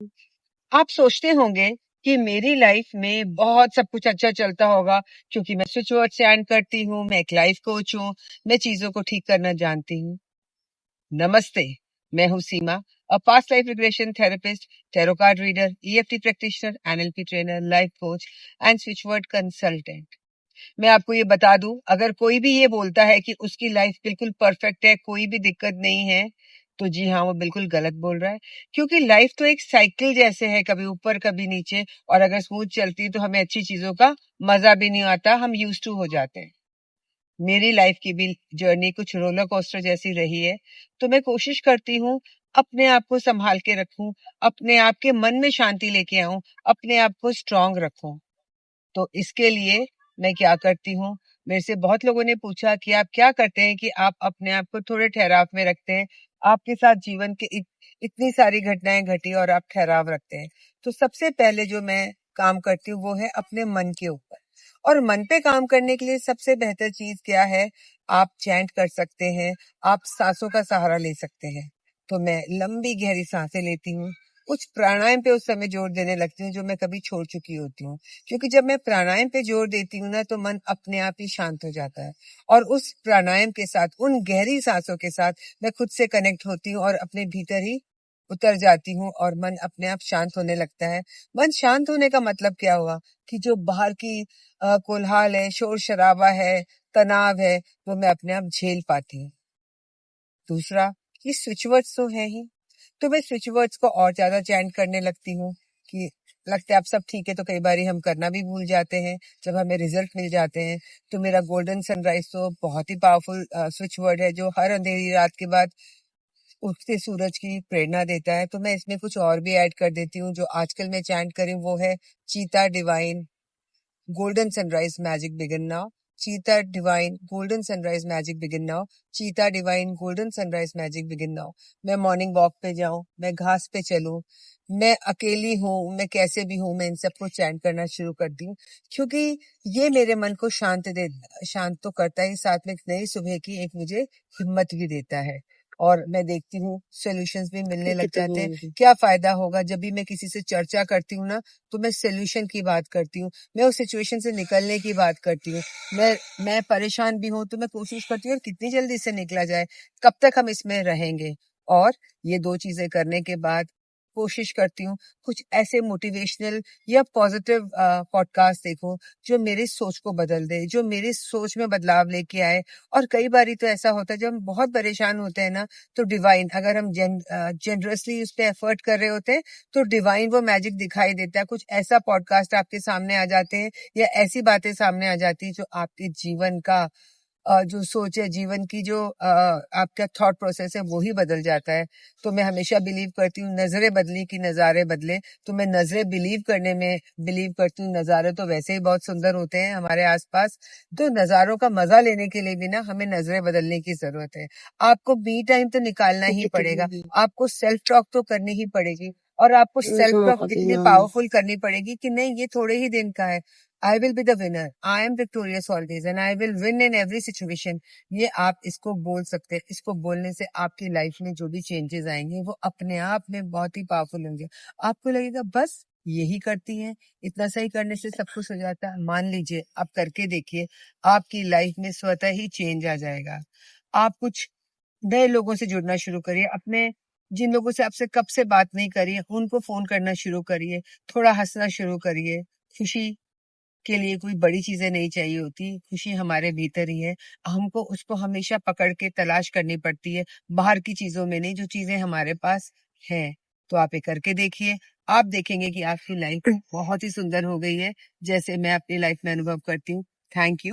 आप सोचते होंगे कि मेरी लाइफ में बहुत सब कुछ अच्छा चलता होगा क्योंकि मैं स्विच वर्ड से अर्न करती हूँ, मैं एक लाइफ कोच हूँ, मैं चीजों को ठीक करना जानती हूँ। नमस्ते, मैं हूँ Seema, a past life regression therapist, tarot card reader, EFT practitioner, NLP trainer, life coach and switch word consultant. मैं आपको ये बता दूं, अगर कोई भी ये बोलता है कि उसकी लाइफ बिल्कुल परफेक्ट है, कोई भी दिक्कत नहीं है, तो जी हाँ, वो बिल्कुल गलत बोल रहा है। क्योंकि लाइफ तो एक साइकिल जैसे है, कभी ऊपर कभी नीचे, और अगर स्मूथ चलती है तो हमें अच्छी चीजों का मजा भी नहीं आता, हम यूज टू हो जाते हैं। मेरी लाइफ की भी जर्नी कुछ रोलर कोस्टर जैसी रही है, तो मैं कोशिश करती हूँ अपने आप को संभाल के रखूं, अपने आप के मन में शांति लेके आऊं, अपने आप को स्ट्रांग रखूं। तो इसके लिए मैं क्या करती हूँ, मेरे से बहुत लोगों ने पूछा कि आप क्या करते हैं कि आप अपने आप को थोड़े ठहराव में रखते हैं, आपके साथ जीवन के इतनी सारी घटनाएं घटी और आप ठहराव रखते हैं। तो सबसे पहले जो मैं काम करती हूँ वो है अपने मन के ऊपर। और मन पे काम करने के लिए सबसे बेहतर चीज क्या है, आप चैंट कर सकते हैं, आप सांसों का सहारा ले सकते हैं। तो मैं लंबी गहरी सांसें लेती हूँ, कुछ प्राणायाम पे उस समय जोर देने लगती हूँ जो मैं कभी छोड़ चुकी होती हूँ। क्योंकि जब मैं प्राणायाम पे जोर देती हूँ ना, तो मन अपने आप ही शांत हो जाता है। और उस प्राणायाम के साथ, उन गहरी सांसों के साथ मैं खुद से कनेक्ट होती हूँ और अपने भीतर ही उतर जाती हूँ और मन अपने आप शांत होने लगता है। मन शांत होने का मतलब क्या हुआ कि जो बाहर की कोलाहल है, शोर शराबा है, तनाव है, वो मैं अपने आप झेल पाती हूँ। दूसरा, ये स्विच वर्ड्स तो है ही, तो मैं स्विच वर्ड्स को और ज्यादा चैंट करने लगती हूँ कि लगता है आप सब ठीक है, तो कई बार हम करना भी भूल जाते हैं। जब हमें रिजल्ट मिल जाते हैं, तो मेरा गोल्डन सनराइज तो बहुत ही पावरफुल स्विच वर्ड है जो हर अंधेरी रात के बाद उगते सूरज की प्रेरणा देता है। तो मैं इसमें कुछ और भी ऐड कर देती हूँ। जो आजकल मैं चैंट करी वो है cheetah divine golden sunrise magic begin now, cheetah divine golden sunrise magic begin now, cheetah divine golden sunrise magic begin now. मैं मॉर्निंग वॉक पे जाऊं, मैं घास पे चलूं, मैं अकेली हूँ, मैं कैसे भी हूँ, मैं इन सबको चैंट करना शुरू कर दी हूँ। क्योंकि ये मेरे मन को शांत तो करता है, साथ में एक नई सुबह की एक मुझे हिम्मत भी देता है। और मैं देखती हूँ सोल्यूशंस भी मिलने लग जाते हैं। क्या फायदा होगा, जब भी मैं किसी से चर्चा करती हूँ ना, तो मैं सोल्यूशन की बात करती हूँ, मैं उस सिचुएशन से निकलने की बात करती हूँ। मैं परेशान भी हूँ तो मैं कोशिश करती हूँ कितनी जल्दी इससे निकला जाए, कब तक हम इसमें रहेंगे। और ये दो चीजें करने के बाद कोशिश करती हूँ कुछ ऐसे मोटिवेशनल या पॉजिटिव पॉडकास्ट देखूं जो मेरी सोच को बदल दे, जो मेरी सोच में बदलाव लेके आए। और कई बारी तो ऐसा होता है जब हम बहुत परेशान होते हैं ना, तो डिवाइन, अगर हम जेनरसली उस पर एफर्ट कर रहे होते हैं, तो डिवाइन वो मैजिक दिखाई देता है। कुछ ऐसा पॉडकास्ट आपके सामने आ जाते हैं या ऐसी बातें सामने आ जाती है जो आपके जीवन का जो सोच है, जीवन की जो आपका थॉट प्रोसेस है, वो ही बदल जाता है। तो मैं हमेशा बिलीव करती हूँ नजरें बदली कि नजारे बदले। तो मैं नजरें बिलीव करने में बिलीव करती हूँ। नजारे तो वैसे ही बहुत सुंदर होते हैं हमारे आसपास, तो नजारों का मजा लेने के लिए भी ना हमें नजरें बदलने की जरूरत है। आपको बी टाइम तो निकालना ही पड़ेगा, आपको सेल्फ टॉक तो करनी ही पड़ेगी। और आपको सेल्फ टॉक इतनी पावरफुल करनी पड़ेगी कि नहीं, ये थोड़े ही दिन का है। I will be the winner. I am victorious always and I will win in every situation. ये आप इसको बोल सकते हैं। इसको बोलने से आपकी लाइफ में जो भी चेंजेस आएंगे वो अपने आप में बहुत ही पावरफुल होंगे। आपको लगेगा बस यही करती हैं, इतना सही करने से सब कुछ हो जाता है। मान लीजिए, आप करके देखिए, आपकी लाइफ में स्वतः ही चेंज आ जाएगा। आप कुछ नए लोगों से जुड़ना शुरू करिए। अपने जिन लोगों से आपसे कब से बात नहीं करी है, उनको फोन करना शुरू करिए। थोड़ा हंसना शुरू करिए। खुशी के लिए कोई बड़ी चीजें नहीं चाहिए होती, खुशी हमारे भीतर ही है। हमको उसको हमेशा पकड़ के तलाश करनी पड़ती है, बाहर की चीजों में नहीं, जो चीजें हमारे पास है। तो आप ये करके देखिए, आप देखेंगे कि आपकी लाइफ बहुत ही सुंदर हो गई है, जैसे मैं अपनी लाइफ में अनुभव करती हूँ। Thank you.